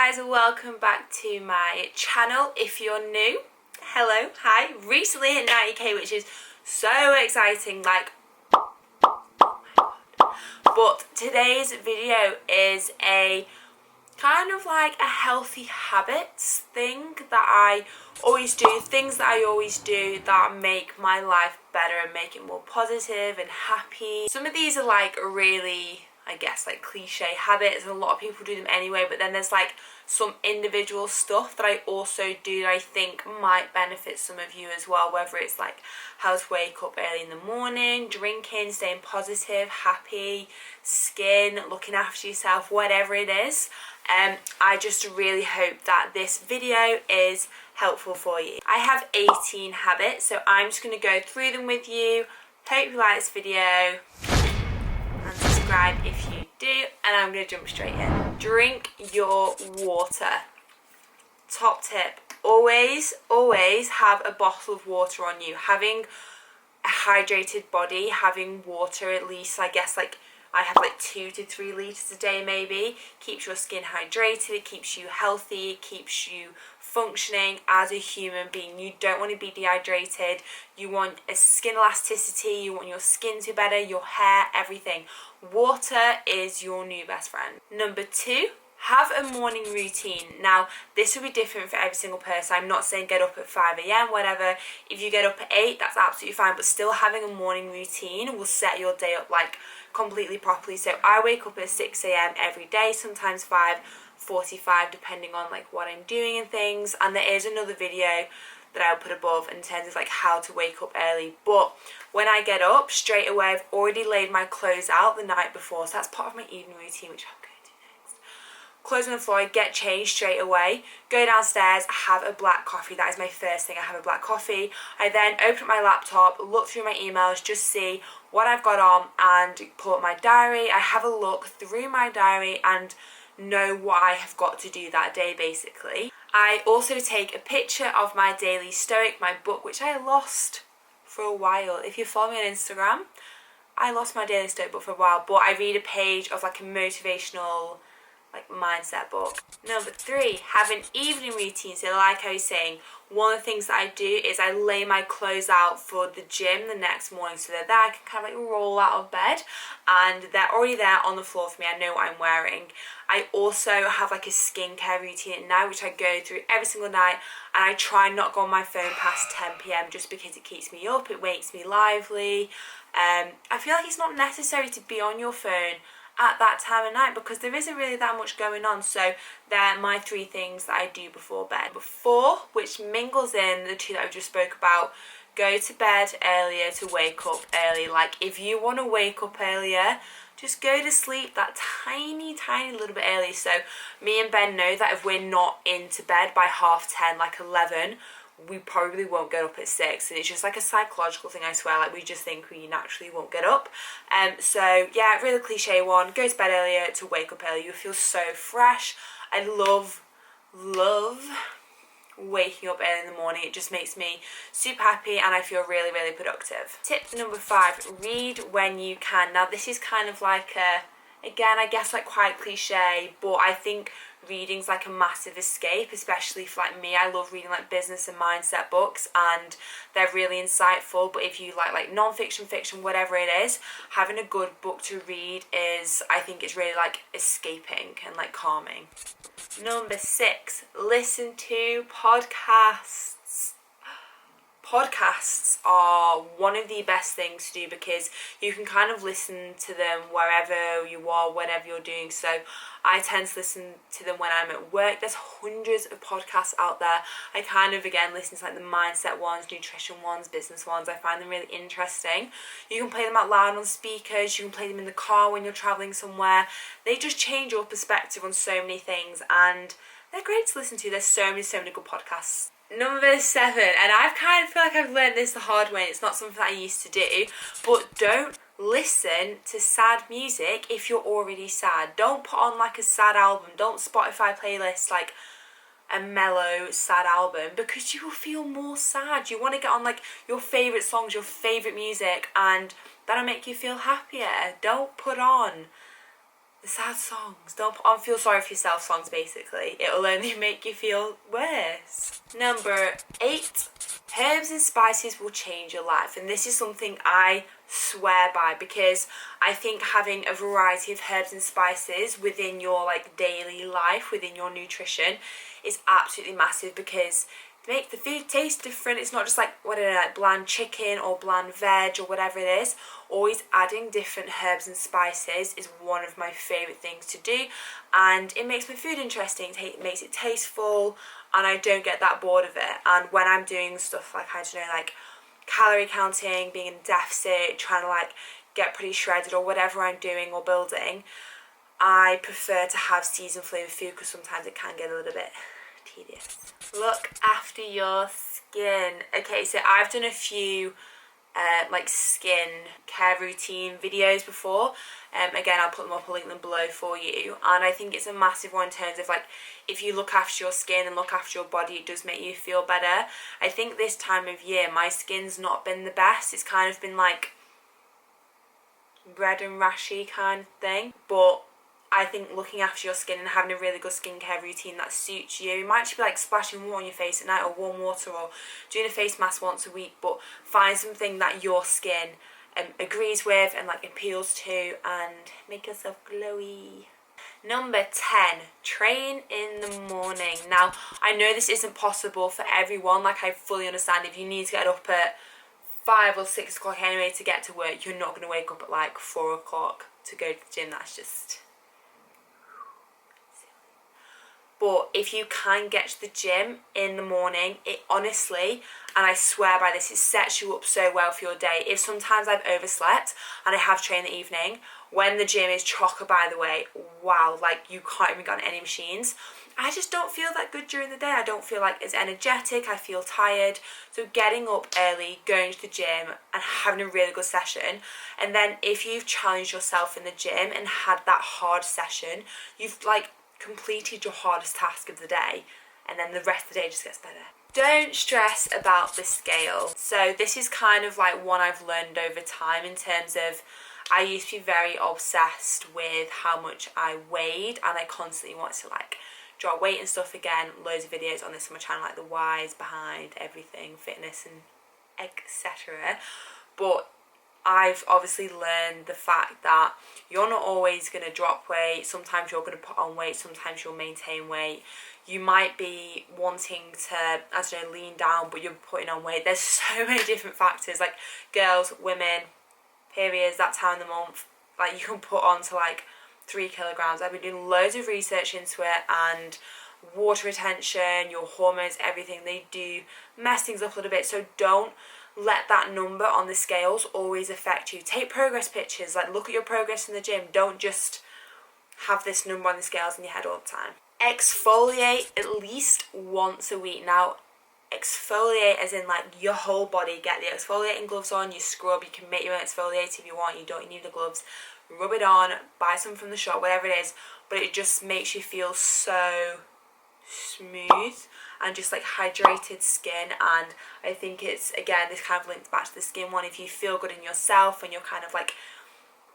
guys, welcome back to my channel. If you're new, hello, hi. Recently hit 90k, which is so exciting, like, oh my god. But today's video is a kind of like a healthy habits thing that I always do, things that I always do that make my life better and make it more positive and happy. Some of these are like really, I guess, like cliche habits, and a lot of people do them anyway, but then there's like some individual stuff that I also do that I think might benefit some of you as well, whether it's like how to wake up early in the morning, drinking, staying positive, happy, skin, looking after yourself, whatever it is. I just really hope that this video is helpful for you. I have 18 habits, so I'm just going to go through them with you. Hope you like this video and subscribe if you do, and I'm going to jump straight in. Drink your water. Top tip, always have a bottle of water on you. Having a hydrated body, having water at least, I guess, like I have like 2 to 3 litres a day maybe, keeps your skin hydrated, it keeps you healthy, it keeps you functioning as a human being. You don't want to be dehydrated, you want a skin elasticity, you want your skin to be better, your hair, everything. Water is your new best friend. Number 2, have a morning routine. Now, this will be different for every single person. I'm not saying get up at 5 a.m, whatever. If you get up at 8, that's absolutely fine, but still having a morning routine will set your day up like completely properly. So I wake up at 6 a.m. every day, sometimes 5:45 depending on like what I'm doing and things. And there is another video that I'll put above in terms of like how to wake up early. But when I get up, straight away I've already laid my clothes out the night before, so that's part of my evening routine, which I'm going to do next. Clothes on the floor, get changed straight away, go downstairs, have a black coffee. That is my first thing. I have a black coffee. I then open up my laptop, look through my emails, just see what I've got on, and pull up my diary. I have a look through my diary and know what I have got to do that day, basically. I also take a picture of my daily stoic, my book, which I lost for a while. If you follow me on Instagram, I lost my daily stoic book for a while, but I read a page of like a motivational like mindset book. Number 3, have an evening routine. So like I was saying, one of the things that I do is I lay my clothes out for the gym the next morning, so they're there, I can kind of like roll out of bed and they're already there on the floor for me. I know what I'm wearing. I also have like a skincare routine at night, which I go through every single night, and I try not go on my phone past 10 p.m. just because it keeps me up, it makes me lively. I feel like it's not necessary to be on your phone at that time of night because there isn't really that much going on. So they're my 3 things that I do before bed. Number 4, which mingles in the 2 that I just spoke about, go to bed earlier to wake up early. Like if you want to wake up earlier, just go to sleep that tiny little bit early. So me and Ben know that if we're not into bed by 10:30, like 11, we probably won't get up at 6, and it's just like a psychological thing, I swear. Like we just think we naturally won't get up. So yeah, really cliche one, go to bed earlier to wake up earlier. You feel so fresh. I love waking up early in the morning. It just makes me super happy and I feel really productive. Tip number 5, read when you can. Now this is kind of like again, I guess like quite cliche, but I think reading's like a massive escape, especially for like me. I love reading like business and mindset books and they're really insightful. But if you like non-fiction, fiction, whatever it is, having a good book to read is, I think it's really like escaping and like calming. Number 6, listen to podcasts. Podcasts are one of the best things to do because you can kind of listen to them wherever you are, whatever you're doing. So I tend to listen to them when I'm at work. There's hundreds of podcasts out there. I kind of, again, listen to like the mindset ones, nutrition ones, business ones. I find them really interesting. You can play them out loud on speakers. You can play them in the car when you're traveling somewhere. They just change your perspective on so many things and they're great to listen to. There's so many good podcasts. Number 7, and I've kind of feel like I've learned this the hard way, it's not something that I used to do, but don't listen to sad music if you're already sad. Don't put on like a sad album, don't Spotify playlist like a mellow sad album, because you will feel more sad. You want to get on like your favourite songs, your favourite music, and that'll make you feel happier. Don't put on The sad songs. Don't feel sorry for yourself songs, basically. It'll only make you feel worse. Number 8. Herbs and spices will change your life. And this is something I swear by, because I think having a variety of herbs and spices within your like daily life, within your nutrition, is absolutely massive, because they make the food taste different. It's not just like, what I don't know, like bland chicken or bland veg or whatever it is. Always adding different herbs and spices is one of my favourite things to do, and it makes my food interesting, it makes it tasteful, and I don't get that bored of it. And when I'm doing stuff like, I don't know, like calorie counting, being in deficit, trying to like get pretty shredded or whatever I'm doing or building, I prefer to have seasoned flavoured food, because sometimes it can get a little bit tedious. Look after your skin. Okay, so I've done a few like skin care routine videos before. Again, I'll put them up, I'll link them below for you. And I think it's a massive one in terms of like, if you look after your skin and look after your body, it does make you feel better. I think this time of year, my skin's not been the best. It's kind of been like red and rashy kind of thing. But I think looking after your skin and having a really good skincare routine that suits you, it might just be like splashing water on your face at night, or warm water, or doing a face mask once a week, but find something that your skin agrees with and like appeals to, and make yourself glowy. Number 10, train in the morning. Now, I know this isn't possible for everyone. Like, I fully understand if you need to get up at 5 or 6 o'clock anyway to get to work, you're not going to wake up at like 4 o'clock to go to the gym. That's just... But if you can get to the gym in the morning, it honestly, and I swear by this, it sets you up so well for your day. If sometimes I've overslept and I have trained in the evening, when the gym is chocker, by the way, wow, like you can't even get on any machines. I just don't feel that good during the day. I don't feel like as energetic. I feel tired. So getting up early, going to the gym and having a really good session. And then if you've challenged yourself in the gym and had that hard session, you've like completed your hardest task of the day, and then the rest of the day just gets better. Don't stress about the scale. So this is kind of like one I've learned over time, in terms of I used to be very obsessed with how much I weighed, and I constantly wanted to like drop weight and stuff. Again, loads of videos on this on my channel, like the whys behind everything, fitness and etc. But I've obviously learned the fact that you're not always going to drop weight. Sometimes you're going to put on weight, sometimes you'll maintain weight. You might be wanting to, I don't know, lean down, but you're putting on weight. There's so many different factors, like girls, women, periods, that time of the month. Like you can put on to like 3 kilograms. I've been doing loads of research into it, and water retention, your hormones, everything, they do mess things up a little bit. So don't let that number on the scales always affect you. Take progress pictures, like look at your progress in the gym. Don't just have this number on the scales in your head all the time. Exfoliate at least once a week. Now, exfoliate as in like your whole body. Get the exfoliating gloves on, you scrub, you can make your own exfoliate if you want, you don't need the gloves. Rub it on, buy some from the shop, whatever it is, but it just makes you feel so smooth and just like hydrated skin. And I think it's, again, this kind of links back to the skin one. If you feel good in yourself and you're kind of like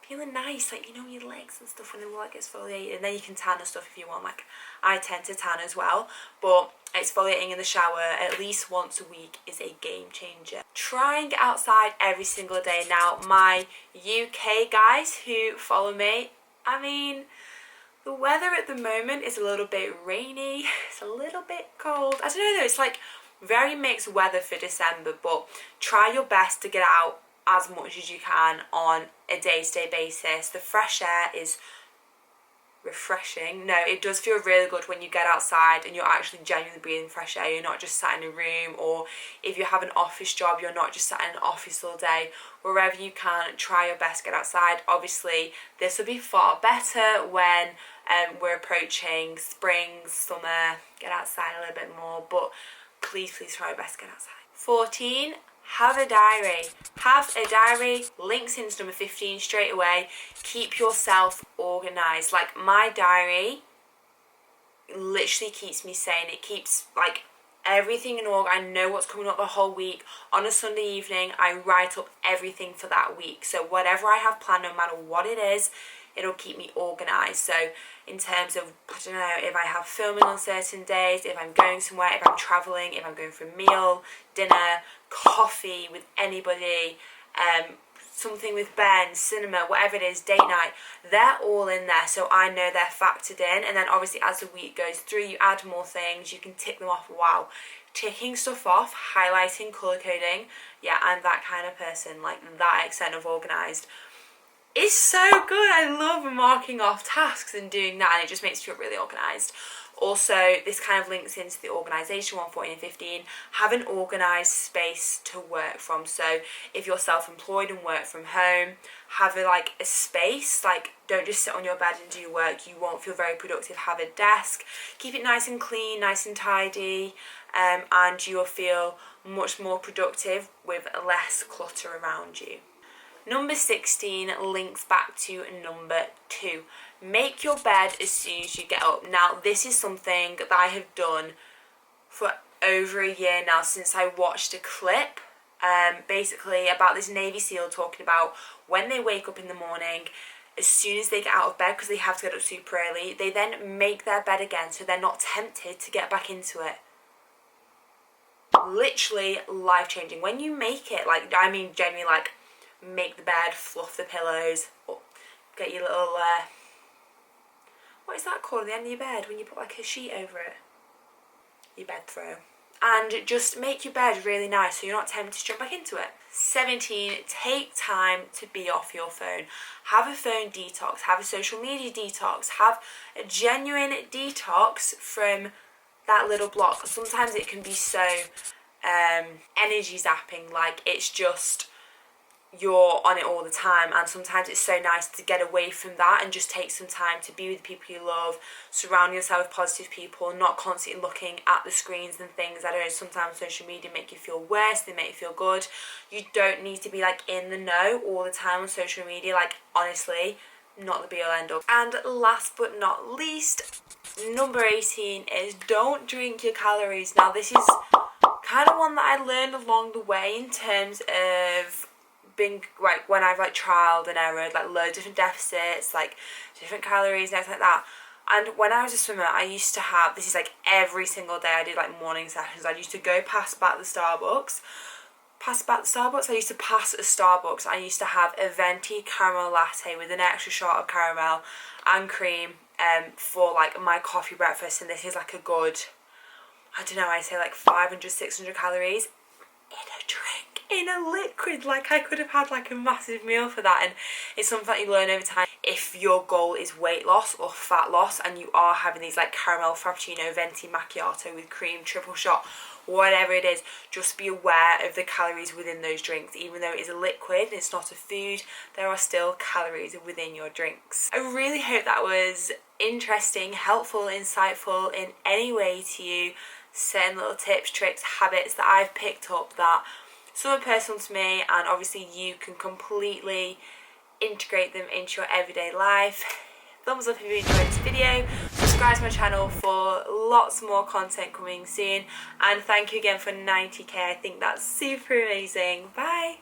feeling nice, like, you know, your legs and stuff when they like exfoliated, and then you can tan and stuff if you want. Like I tend to tan as well, but exfoliating in the shower at least once a week is a game changer. Try and get outside every single day. Now, my UK guys who follow me, I mean, the weather at the moment is a little bit rainy, it's a little bit cold. I don't know though, it's like very mixed weather for December, but try your best to get out as much as you can on a day-to-day basis. The fresh air is refreshing. No, it does feel really good when you get outside and you're actually genuinely breathing fresh air. You're not just sat in a room, or if you have an office job, you're not just sat in an office all day. Wherever you can, try your best to get outside. Obviously, this will be far better when we're approaching spring, summer. Get outside a little bit more, but please try your best to get outside. 14, have a diary. Have a diary. Links into number 15 straight away. Keep yourself organised. Like my diary literally keeps me sane. It keeps like everything in order. I know what's coming up the whole week. On a Sunday evening, I write up everything for that week. So whatever I have planned, no matter what it is, it'll keep me organised. So in terms of, I don't know, if I have filming on certain days, if I'm going somewhere, if I'm travelling, if I'm going for a meal, dinner, coffee with anybody, something with Ben, cinema, whatever it is, date night, they're all in there, so I know they're factored in. And then obviously as the week goes through, you add more things, you can tick them off. Wow, ticking stuff off, highlighting, colour coding, yeah, I'm that kind of person, like that extent of organised. It's so good. I love marking off tasks and doing that, and it just makes me feel really organised. Also, this kind of links into the organisation 114 and 15. Have an organised space to work from. So if you're self-employed and work from home, have a space. Like, don't just sit on your bed and do work. You won't feel very productive. Have a desk. Keep it nice and clean, nice and tidy, and you will feel much more productive with less clutter around you. Number 16 links back to number 2. Make your bed as soon as you get up. Now, this is something that I have done for over a year now, since I watched a clip basically about this Navy SEAL talking about when they wake up in the morning, as soon as they get out of bed, because they have to get up super early, they then make their bed again so they're not tempted to get back into it. Literally life-changing. When you make it, genuinely, make the bed, fluff the pillows, get your little, what is that called at the end of your bed when you put a sheet over it? Your bed throw. And just make your bed really nice so you're not tempted to jump back into it. 17, take time to be off your phone. Have a phone detox, have a social media detox, have a genuine detox from that little block. Sometimes it can be so energy zapping, it's just you're on it all the time, and sometimes it's so nice to get away from that and just take some time to be with the people you love, surround yourself with positive people, not constantly looking at the screens and things. I don't know, sometimes social media make you feel worse, they make you feel good. You don't need to be in the know all the time on social media, honestly, not the be all end all. And last but not least, number 18 is don't drink your calories. Now this is kind of one that I learned along the way in terms of being when I've trialed and errored, loads of different deficits, different calories and everything like that. And when I was a swimmer, I used to have, this is every single day I did morning sessions, I used to go past the Starbucks, I used to pass a Starbucks, I used to have a venti caramel latte with an extra shot of caramel and cream for my coffee breakfast, and this is a good, I don't know, I say 500, 600 calories in a drink, in a liquid. I could have had a massive meal for that. And it's something that you learn over time. If your goal is weight loss or fat loss and you are having these caramel frappuccino, venti macchiato with cream, triple shot, whatever it is, just be aware of the calories within those drinks. Even though it is a liquid, it's not a food, there are still calories within your drinks. I really hope that was interesting, helpful, insightful in any way to you. Certain little tips, tricks, habits that I've picked up that some are personal to me, and obviously you can completely integrate them into your everyday life. Thumbs up if you enjoyed this video, subscribe to my channel for lots more content coming soon, and thank you again for 90k. I think that's super amazing. Bye.